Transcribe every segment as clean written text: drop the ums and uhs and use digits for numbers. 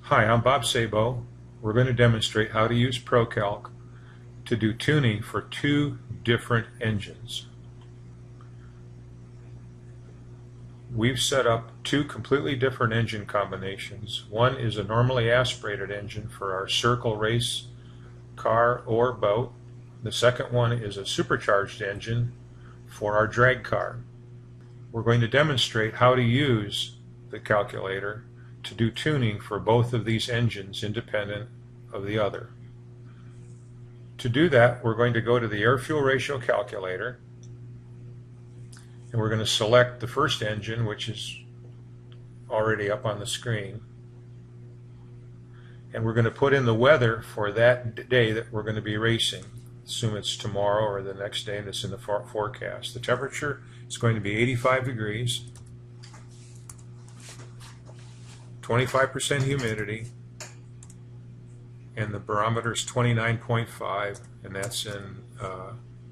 Hi, I'm Bob Sabo. We're going to demonstrate how to use ProCalc to do tuning for two different engines. We've set up two completely different engine combinations. One is a normally aspirated engine for our circle race car or boat. The second one is a supercharged engine for our drag car. We're going to demonstrate how to use the calculator to do tuning for both of these engines independent of the other. To do that, we're going to go to the air-fuel ratio calculator, and we're going to select the first engine, which is already up on the screen, and we're going to put in the weather for that day that we're going to be racing. Assume it's tomorrow or the next day and it's in the forecast. The temperature is going to be 85 degrees, 25% humidity, and the barometer is 29.5, and that's in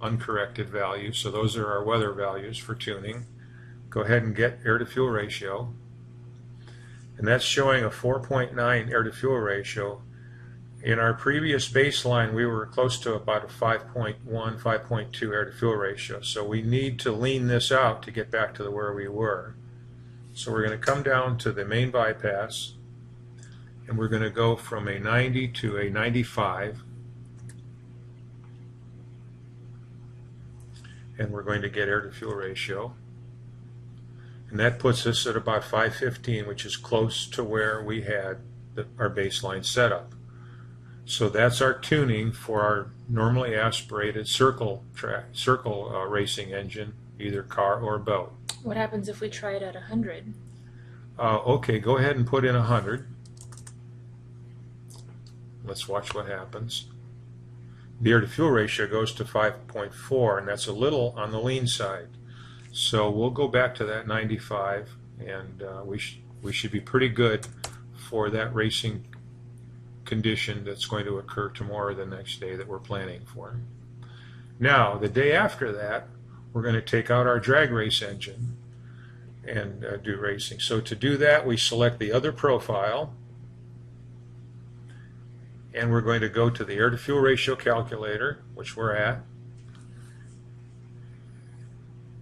uncorrected value. So those are our weather values for tuning. Go ahead and get air-to-fuel ratio, and that's showing a 4.9 air-to-fuel ratio. In our previous baseline, we were close to about a 5.1, 5.2 air-to-fuel ratio. So we need to lean this out to get back to where we were. So we're going to come down to the main bypass, and we're going to go from a 90 to a 95, and we're going to get air-to-fuel ratio, and that puts us at about 515, which is close to where we had our baseline setup. So that's our tuning for our normally aspirated circle racing engine, either car or boat. What happens if we try it at 100? Okay, go ahead and put in 100. Let's watch what happens. The air-to-fuel ratio goes to 5.4, and that's a little on the lean side. So we'll go back to that 95, and we should be pretty good for that racing condition that's going to occur tomorrow or the next day that we're planning for. Now, the day after that, we're going to take out our drag race engine and do racing. So to do that, we select the other profile, and we're going to go to the air-to-fuel ratio calculator, which we're at,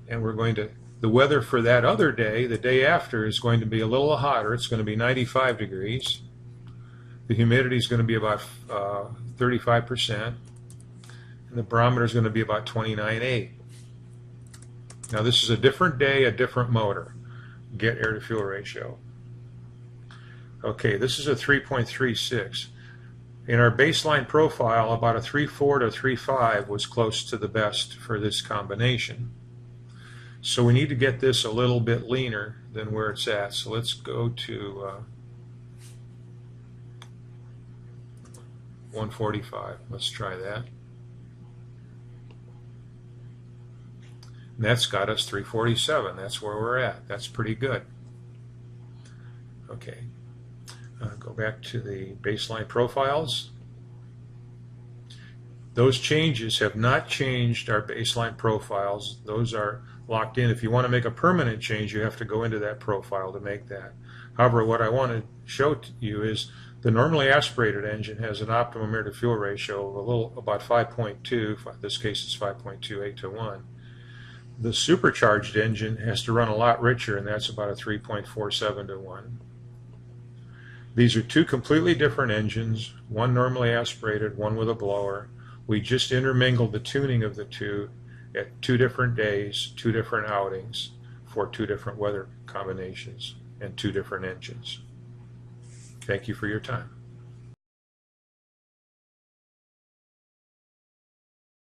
and we're going to, the weather for that other day, the day after, is going to be a little hotter. It's going to be 95 degrees. The humidity is going to be about 35%, and the barometer is going to be about 29.8. Now this is a different day, a different motor. Get air-to-fuel ratio. Okay, this is a 3.36. In our baseline profile, about a 3.4 to 3.5 was close to the best for this combination. So we need to get this a little bit leaner than where it's at. So let's go to 145. Let's try that. And that's got us 347. That's where we're at. That's pretty good. Okay. Go back to the baseline profiles. Those changes have not changed our baseline profiles. Those are locked in. If you want to make a permanent change, you have to go into that profile to make that. However, what I want to show to you is the normally aspirated engine has an optimum air-to-fuel ratio of about 5.2. In this case, it's 5.28 to 1. The supercharged engine has to run a lot richer, and that's about a 3.47 to 1. These are two completely different engines, one normally aspirated, one with a blower. We just intermingled the tuning of the two at 2 different days, 2 different outings for 2 different weather combinations and 2 different engines. Thank you for your time.